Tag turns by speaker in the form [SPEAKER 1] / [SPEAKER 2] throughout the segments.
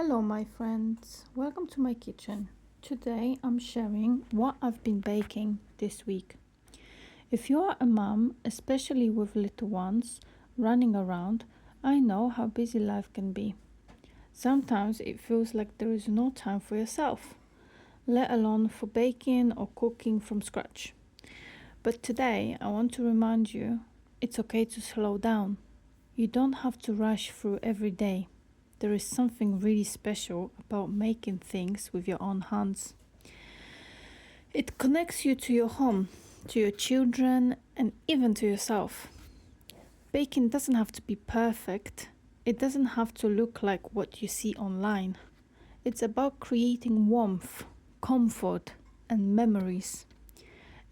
[SPEAKER 1] Hello my friends, welcome to my kitchen. Today I'm sharing what I've been baking this week. If you are a mom, especially with little ones running around, I know how busy life can be. Sometimes it feels like there is no time for yourself, let alone for baking or cooking from scratch. But today I want to remind you it's okay to slow down. You don't have to rush through every day. There is something really special about making things with your own hands. It connects you to your home, to your children, and even to yourself. Baking doesn't have to be perfect. It doesn't have to look like what you see online. It's about creating warmth, comfort, and memories.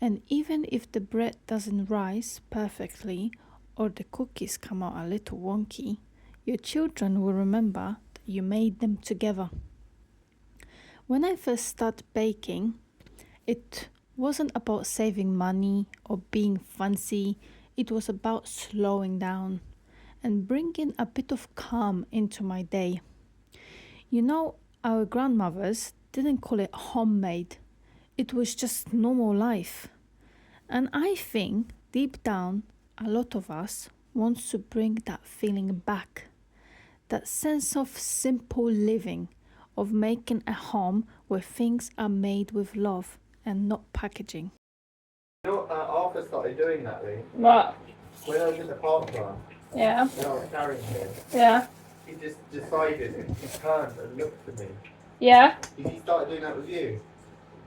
[SPEAKER 1] And even if the bread doesn't rise perfectly or the cookies come out a little wonky, your children will remember that you made them together. When I first started baking, it wasn't about saving money or being fancy. It was about slowing down and bringing a bit of calm into my day. You know, our grandmothers didn't call it homemade. It was just normal life. And I think deep down, a lot of us wants to bring that feeling back. That sense of simple living, of making a home where things are made with love and not packaging.
[SPEAKER 2] Arthur started doing that, Lee.
[SPEAKER 1] What?
[SPEAKER 2] When I was in the park run,
[SPEAKER 1] Yeah.
[SPEAKER 2] when I was carrying him,
[SPEAKER 1] Yeah.
[SPEAKER 2] he just decided, and he turned and looked at me.
[SPEAKER 1] Yeah.
[SPEAKER 2] He started doing that with you.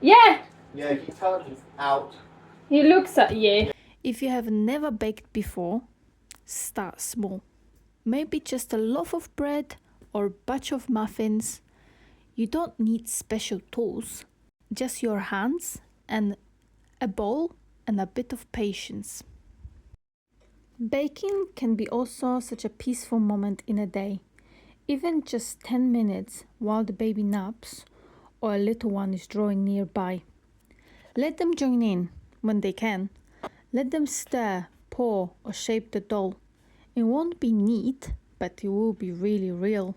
[SPEAKER 1] Yeah.
[SPEAKER 2] Yeah, he turned out.
[SPEAKER 1] He looks at you. If you have never baked before, start small. Maybe just a loaf of bread or a batch of muffins. You don't need special tools, just your hands and a bowl and a bit of patience. Baking can be also such a peaceful moment in a day. Even just 10 minutes while the baby naps or a little one is drawing nearby. Let them join in when they can. Let them stir, pour, or shape the dough. It won't be neat, but it will be really real.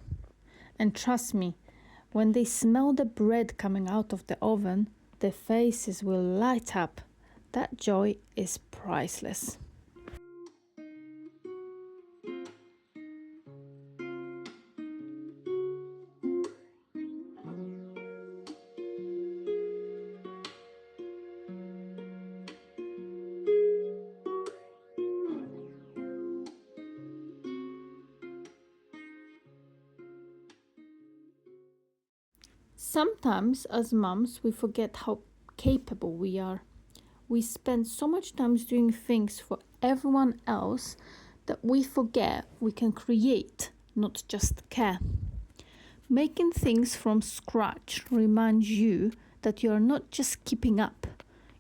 [SPEAKER 1] And trust me, when they smell the bread coming out of the oven, their faces will light up. That joy is priceless. Sometimes, as moms, we forget how capable we are. We spend so much time doing things for everyone else that we forget we can create, not just care. Making things from scratch reminds you that you are not just keeping up,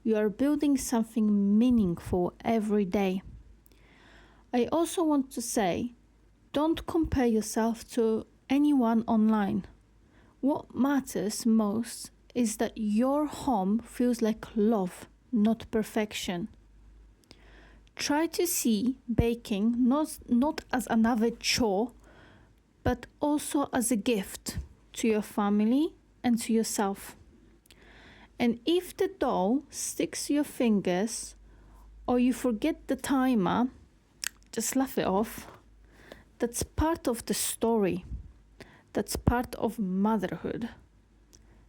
[SPEAKER 1] you are building something meaningful every day. I also want to say, don't compare yourself to anyone online. What matters most is that your home feels like love, not perfection. Try to see baking not as another chore, but also as a gift to your family and to yourself. And if the dough sticks to your fingers or you forget the timer, just laugh it off. That's part of the story. That's part of motherhood.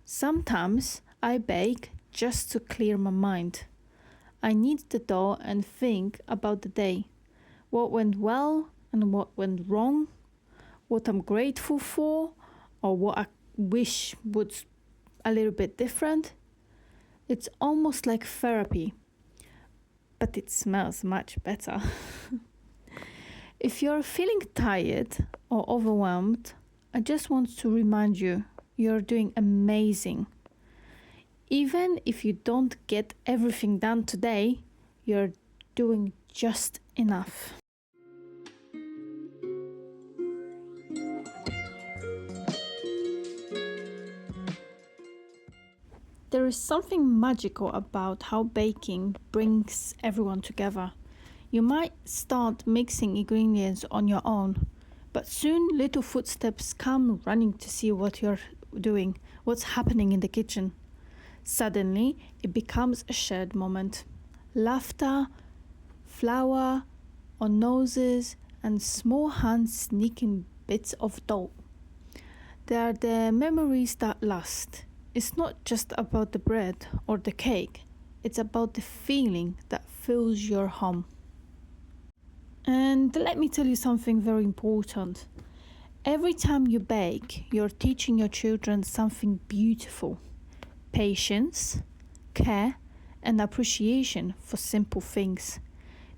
[SPEAKER 1] Sometimes I bake just to clear my mind. I knead the dough and think about the day. What went well and what went wrong. What I'm grateful for or what I wish was a little bit different. It's almost like therapy, but it smells much better. If you're feeling tired or overwhelmed, I just want to remind you, you're doing amazing. Even if you don't get everything done today, you're doing just enough. There is something magical about how baking brings everyone together. You might start mixing ingredients on your own, But soon little footsteps come running to see what you're doing, what's happening in the kitchen. Suddenly, it becomes a shared moment. Laughter, flour on noses, and small hands sneaking bits of dough. They are the memories that last. It's not just about the bread or the cake, it's about the feeling that fills your home. And let me tell you something very important. Every time you bake, you're teaching your children something beautiful: patience, care, and appreciation for simple things.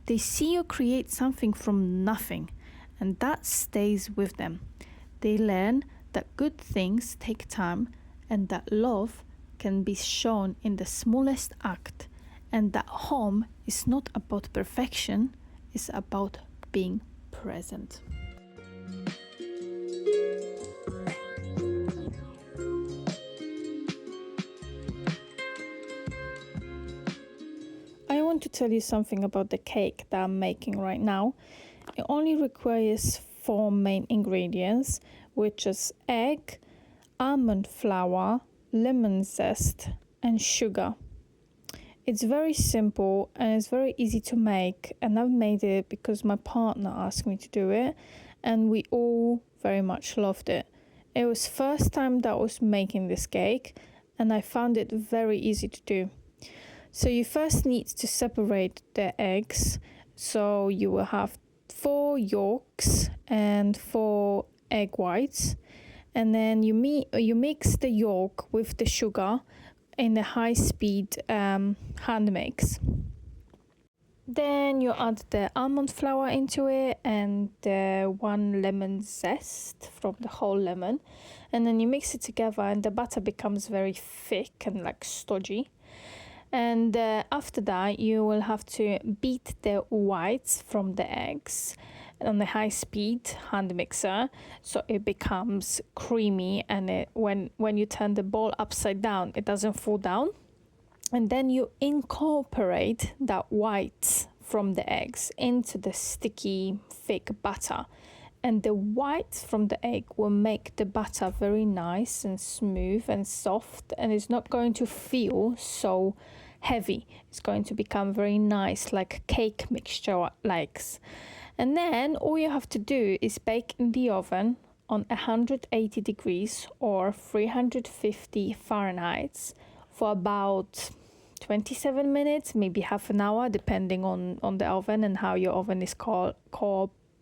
[SPEAKER 1] They see you create something from nothing, and that stays with them. They learn that good things take time and that love can be shown in the smallest act, and that home is not about perfection, it's about being present. I want to tell you something about the cake that I'm making right now. It only requires 4 main ingredients, which is egg, almond flour, lemon zest, and sugar. It's very simple and it's very easy to make, and I've made it because my partner asked me to do it, and we all very much loved it. It was first time that I was making this cake, and I found it very easy to do. So you first need to separate the eggs. So you will have 4 yolks and 4 egg whites, and then you mix the yolk with the sugar in a high-speed hand mix. Then you add the almond flour into it and the 1 lemon zest from the whole lemon, and then you mix it together, and the batter becomes very thick and like stodgy. And after that, you will have to beat the whites from the eggs on the high-speed hand mixer, so it becomes creamy, and when you turn the bowl upside down, it doesn't fall down. And then you incorporate that white from the eggs into the sticky, thick batter. And the whites from the egg will make the batter very nice and smooth and soft, and it's not going to feel so heavy. It's going to become very nice, like cake mixture likes. And then all you have to do is bake in the oven on 180 degrees or 350 Fahrenheit for about 27 minutes, maybe half an hour, depending on the oven and how your oven is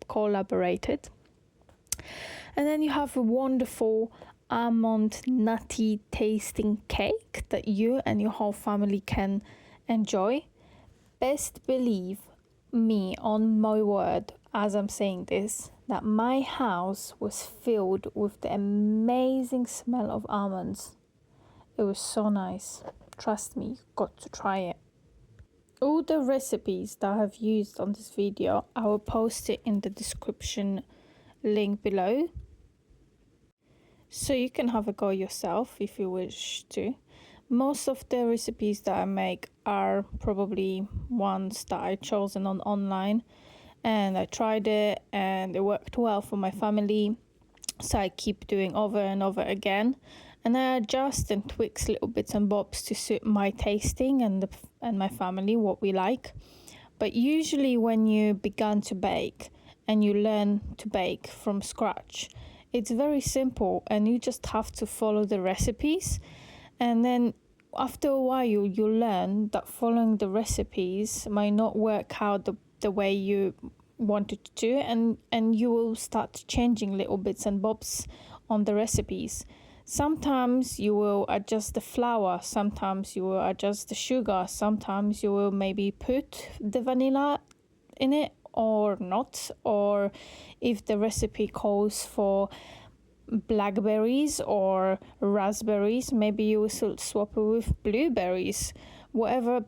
[SPEAKER 1] collaborated. And then you have a wonderful almond nutty tasting cake that you and your whole family can enjoy. Best believe me, on my word, as I'm saying this, that my house was filled with the amazing smell of almonds. It was so nice. Trust me, you've got to try it. All the recipes that I have used on this video, I will post it in the description link below, so you can have a go yourself if you wish to. Most of the recipes that I make are probably ones that I chosen on online, and I tried it and it worked well for my family, so I keep doing over and over again, and I adjust and tweaks little bits and bobs to suit my tasting and my family, what we like. But usually when you begin to bake and you learn to bake from scratch, it's very simple, and you just have to follow the recipes. And then after a while, you learn that following the recipes might not work out the way you wanted to do, and you will start changing little bits and bobs on the recipes. Sometimes you will adjust the flour, sometimes you will adjust the sugar, sometimes you will maybe put the vanilla in it or not, or if the recipe calls for blackberries or raspberries, maybe you will swap it with blueberries, whatever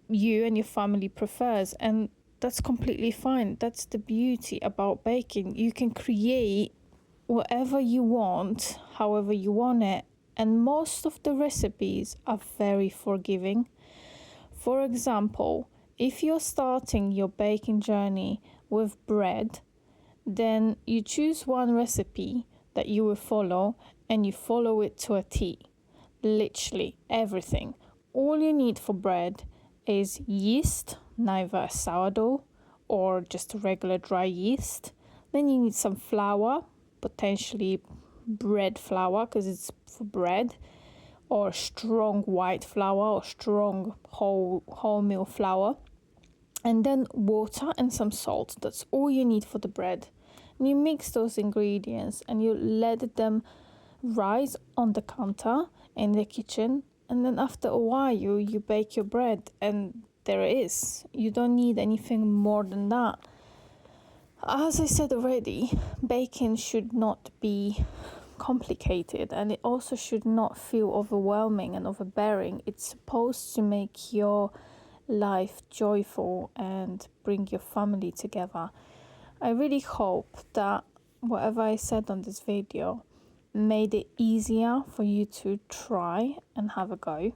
[SPEAKER 1] you and your family prefers, and that's completely fine. That's the beauty about baking. You can create whatever you want, however you want it, and most of the recipes are very forgiving. For example, if you're starting your baking journey with bread, then you choose one recipe that you will follow and you follow it to a T. Literally everything. All you need for bread is yeast, neither sourdough or just regular dry yeast. Then you need some flour, potentially bread flour because it's for bread, or strong white flour or strong wholemeal flour. And then water and some salt. That's all you need for the bread. And you mix those ingredients and you let them rise on the counter in the kitchen, and then after a while you bake your bread, and there it is. You don't need anything more than that. As I said already, baking should not be complicated, and it also should not feel overwhelming and overbearing. It's supposed to make your life joyful and bring your family together. I really hope that whatever I said on this video made it easier for you to try and have a go.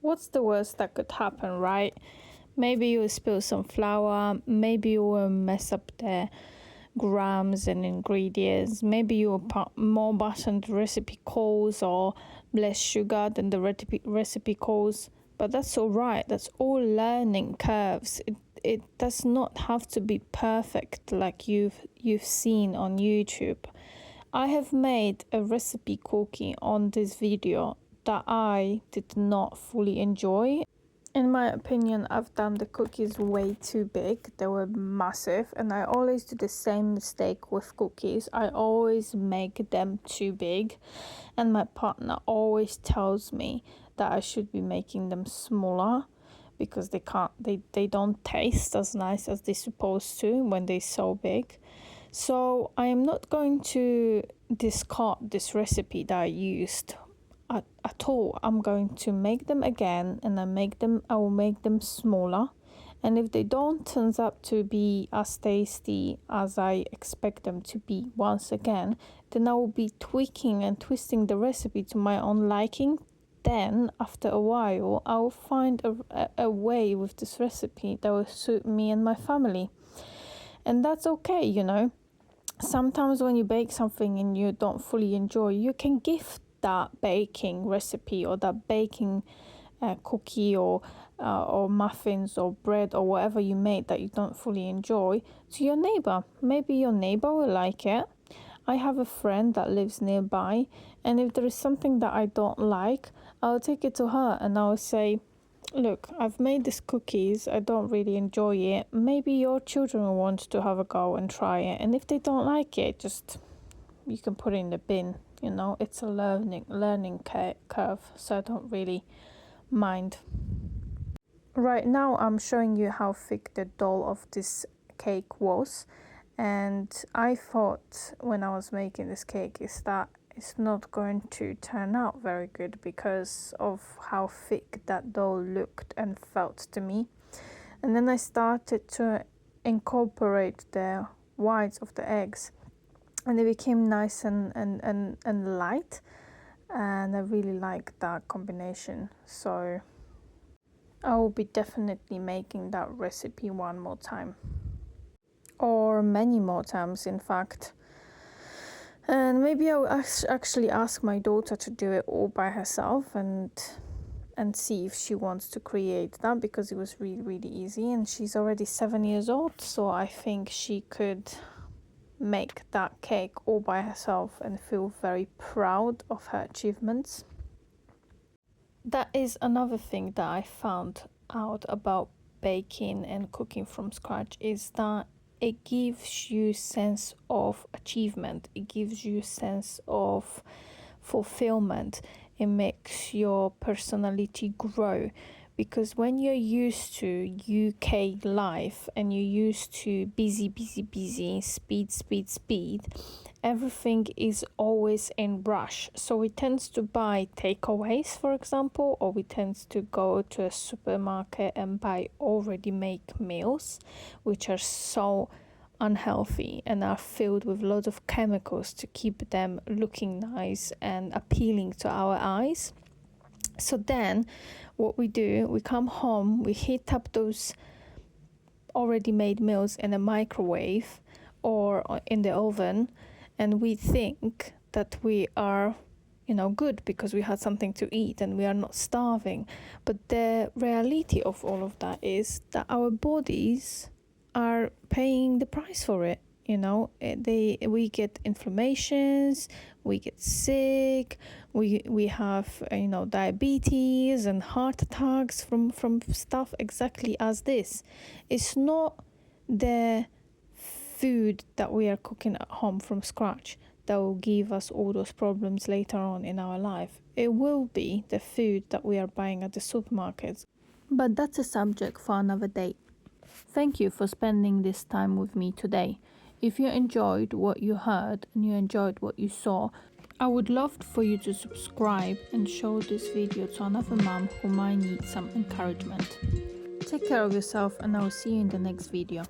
[SPEAKER 1] What's the worst that could happen, right? Maybe you will spill some flour, maybe you will mess up the grams and ingredients, maybe you will put more butter than the recipe calls or less sugar than the recipe calls, but that's all right. That's all learning curves. It does not have to be perfect like you've seen on YouTube. I have made a recipe cookie on this video that I did not fully enjoy. In my opinion, I've done the cookies way too big. They were massive, and I always do the same mistake with cookies. I always make them too big, and my partner always tells me that I should be making them smaller because they don't taste as nice as they're supposed to when they're so big. So I am not going to discard this recipe that I used at all. I'm going to make them again, and I will make them smaller. And if they don't turn up to be as tasty as I expect them to be once again, then I will be tweaking and twisting the recipe to my own liking. Then after a while I will find a way with this recipe that will suit me and my family. And that's okay, you know. Sometimes when you bake something and you don't fully enjoy, you can gift that baking recipe or that baking cookie or muffins or bread or whatever you made that you don't fully enjoy to your neighbor. Maybe your neighbor will like it. I have a friend that lives nearby, and if there is something that I don't like, I'll take it to her and I'll say, look, I've made these cookies, I don't really enjoy it. Maybe your children will want to have a go and try it. And if they don't like it, just you can put it in the bin. You know, it's a learning curve, so I don't really mind. Right now I'm showing you how thick the dough of this cake was, and I thought when I was making this cake is that it's not going to turn out very good because of how thick that dough looked and felt to me. And then I started to incorporate the whites of the eggs, and they became nice and light, and I really like that combination. So I will be definitely making that recipe one more time, or many more times in fact. And maybe I will actually ask my daughter to do it all by herself and see if she wants to create that, because it was really easy, and she's already 7 years old, so I think she could make that cake all by herself and feel very proud of her achievements. That is another thing that I found out about baking and cooking from scratch, is that it gives you sense of achievement, it gives you sense of fulfillment, it makes your personality grow. Because when you're used to UK life and you're used to busy, speed, everything is always in rush. So we tend to buy takeaways, for example, or we tend to go to a supermarket and buy already made meals, which are so unhealthy and are filled with loads of chemicals to keep them looking nice and appealing to our eyes. So then what we do, we come home, we heat up those already made meals in a microwave or in the oven, and we think that we are, good because we had something to eat and we are not starving. But the reality of all of that is that our bodies are paying the price for it. We get inflammations, we get sick, we have diabetes and heart attacks from stuff exactly as this. It's not the food that we are cooking at home from scratch that will give us all those problems later on in our life. It will be the food that we are buying at the supermarkets. But that's a subject for another day. Thank you for spending this time with me today. If you enjoyed what you heard and you enjoyed what you saw, I would love for you to subscribe and show this video to another mom who might need some encouragement. Take care of yourself, and I will see you in the next video.